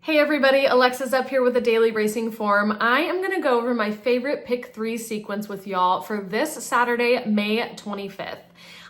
Hey everybody, Aleza Zepp here with a daily racing form. I am going to go over my favorite pick 3 sequence with y'all for this Saturday, May 25th.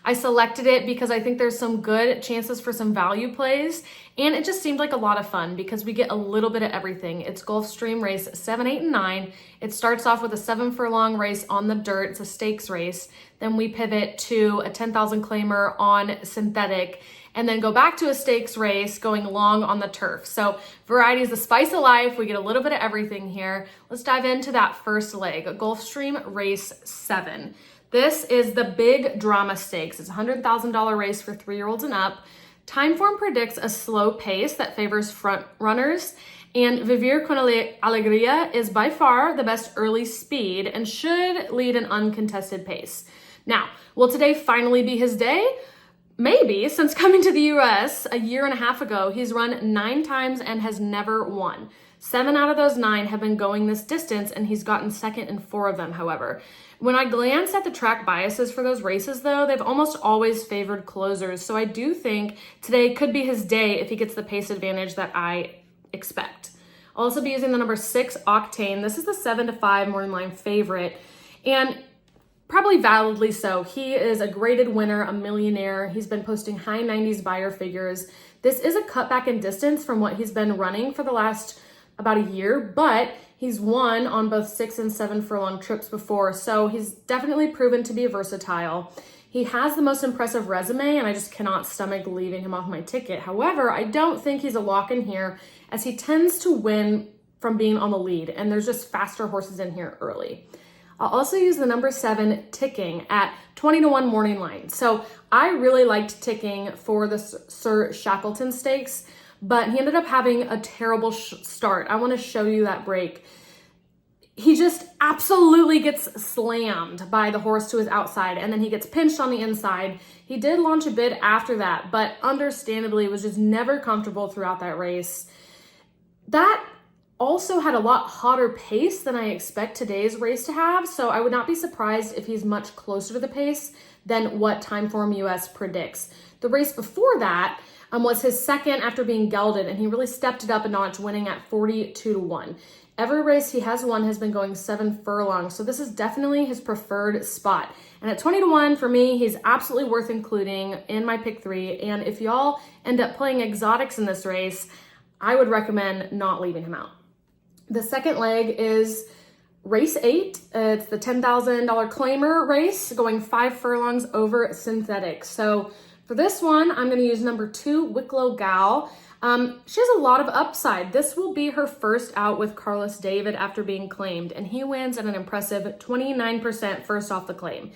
I selected it because I think there's some good chances for some value plays, and it just seemed like a lot of fun because we get a little bit of everything. It's Gulfstream race 7, 8, and 9. It starts off with a 7 furlong race on the dirt. It's a stakes race. Then we pivot to a 10,000 claimer on synthetic, and then go back to a stakes race going long on the turf. So variety is the spice of life. We get a little bit of everything here. Let's dive into that first leg, Gulfstream race 7. This is the big drama stakes. It's a $100,000 race for 3-year-olds and up. Timeform predicts a slow pace that favors front runners, and Vivir con Alegria is by far the best early speed and should lead an uncontested pace. Now, will today finally be his day? Maybe. Since coming to the US a year and a half ago, he's run 9 times and has never won. 7 out of those 9 have been going this distance, and he's gotten second in 4 of them, however. When I glance at the track biases for those races, though, they've almost always favored closers, so I do think today could be his day if he gets the pace advantage that I expect. I'll also be using the number 6, Octane. This is the 7-5 morning line favorite, and probably validly so. He is a graded winner, a millionaire. He's been posting high 90s buyer figures. This is a cutback in distance from what he's been running for the last about a year, but he's won on both 6 and 7 furlong trips before, so he's definitely proven to be versatile. He has the most impressive resume, and I just cannot stomach leaving him off my ticket. However, I don't think he's a lock in here, as he tends to win from being on the lead, and there's just faster horses in here early. I'll also use the number 7, Ticking, at 20-1 morning line. So I really liked Ticking for the Sir Shackleton Stakes, but he ended up having a terrible start. I want to show you that break. He just absolutely gets slammed by the horse to his outside, and then he gets pinched on the inside. He did launch a bit after that, but understandably was just never comfortable throughout that race. That also had a lot hotter pace than I expect today's race to have, so I would not be surprised if he's much closer to the pace than what Timeform US predicts. The race before that was his second after being gelded, and he really stepped it up a notch, winning at 42-1. Every race he has won has been going 7 furlongs, so this is definitely his preferred spot. And at 20-1, for me, he's absolutely worth including in my pick 3, and if y'all end up playing exotics in this race, I would recommend not leaving him out. The second leg is race 8. It's the $10,000 claimer race going 5 furlongs over synthetic. So for this one, I'm going to use number 2, Wicklow Gal. She has a lot of upside. This will be her first out with Carlos David after being claimed, and he wins at an impressive 29% first off the claim.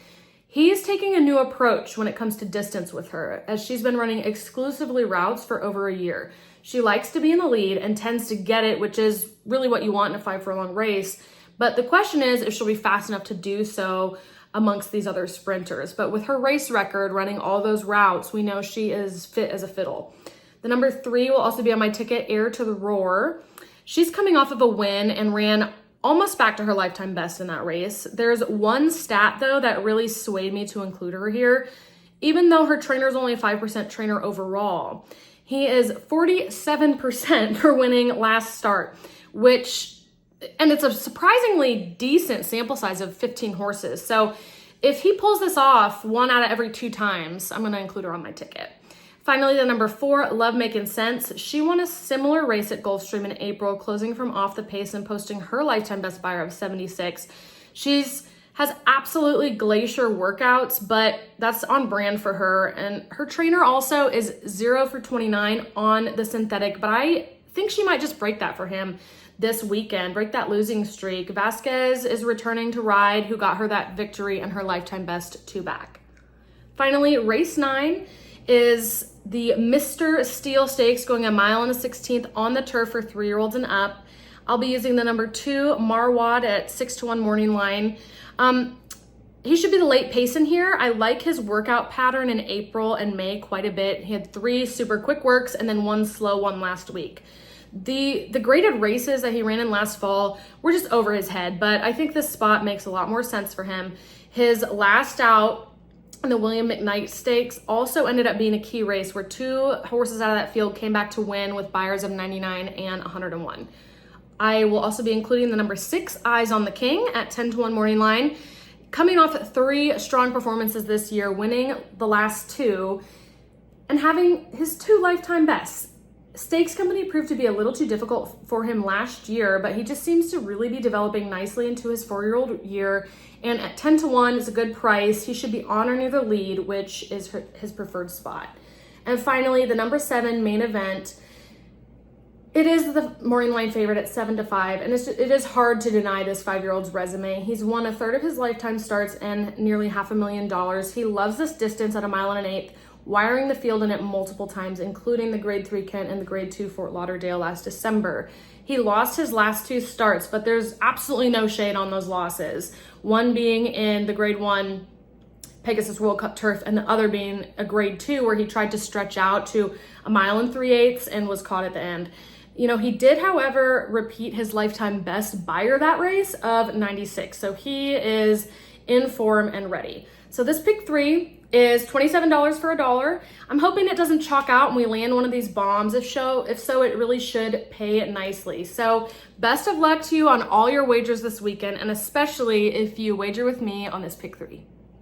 He's taking a new approach when it comes to distance with her, as she's been running exclusively routes for over a year. She likes to be in the lead and tends to get it, which is really what you want in a 5 furlong race. But the question is if she'll be fast enough to do so amongst these other sprinters. But with her race record running all those routes, we know she is fit as a fiddle. The number 3 will also be on my ticket, Heir to the Roar. She's coming off of a win and ran almost back to her lifetime best in that race. There's one stat, though, that really swayed me to include her here. Even though her trainer is only a 5% trainer overall, he is 47% for winning last start, and it's a surprisingly decent sample size of 15 horses. So if he pulls this off 1 out of every 2 times, I'm going to include her on my ticket. Finally, the number 4, Love Making Sense. She won a similar race at Gulfstream in April, closing from off the pace and posting her lifetime best buyer of 76. Has absolutely glacier workouts, but that's on brand for her. And her trainer also is 0 for 29 on the synthetic, but I think she might just break that for him this weekend, break that losing streak. Vasquez is returning to ride, who got her that victory and her lifetime best 2 back. Finally, race 9 is the Mr. Steel Stakes, going 1 1/16 on the turf for 3-year-olds and up. I'll be using the number 2, Marwad, at 6-1 morning line. He should be the late pace in here. I like his workout pattern in April and May quite a bit. He had 3 super quick works and then 1 slow one last week. The graded races that he ran in last fall were just over his head, but I think this spot makes a lot more sense for him. His last out and the William McKnight Stakes also ended up being a key race where 2 horses out of that field came back to win with buyers of 99 and 101. I will also be including the number 6, Eyes on the King, at 10-1 morning line. Coming off 3 strong performances this year, winning the last 2 and having his 2 lifetime bests. Stakes Company proved to be a little too difficult for him last year, but he just seems to really be developing nicely into his 4-year-old year. And at 10-1 is a good price. He should be on or near the lead, which is his preferred spot. And finally, the number 7 Main Event. It is the morning line favorite at 7-5, and it is hard to deny this 5-year-old's resume. He's won a third of his lifetime starts and nearly $500,000. He loves this distance at 1 1/8 miles, wiring the field in it multiple times, including the Grade 3 Kent and the Grade 2 Fort Lauderdale last December. He lost his last 2 starts, but there's absolutely no shade on those losses. One being in the Grade 1 Pegasus World Cup turf, and the other being a Grade 2 where he tried to stretch out to 1 3/8 miles and was caught at the end. You know, he did, however, repeat his lifetime best buyer that race of 96. So he is in form and ready. So this pick 3 is $27 for $1. I'm hoping it doesn't chalk out and we land one of these bombs. If so, it really should pay nicely. So best of luck to you on all your wagers this weekend, and especially if you wager with me on this pick 3.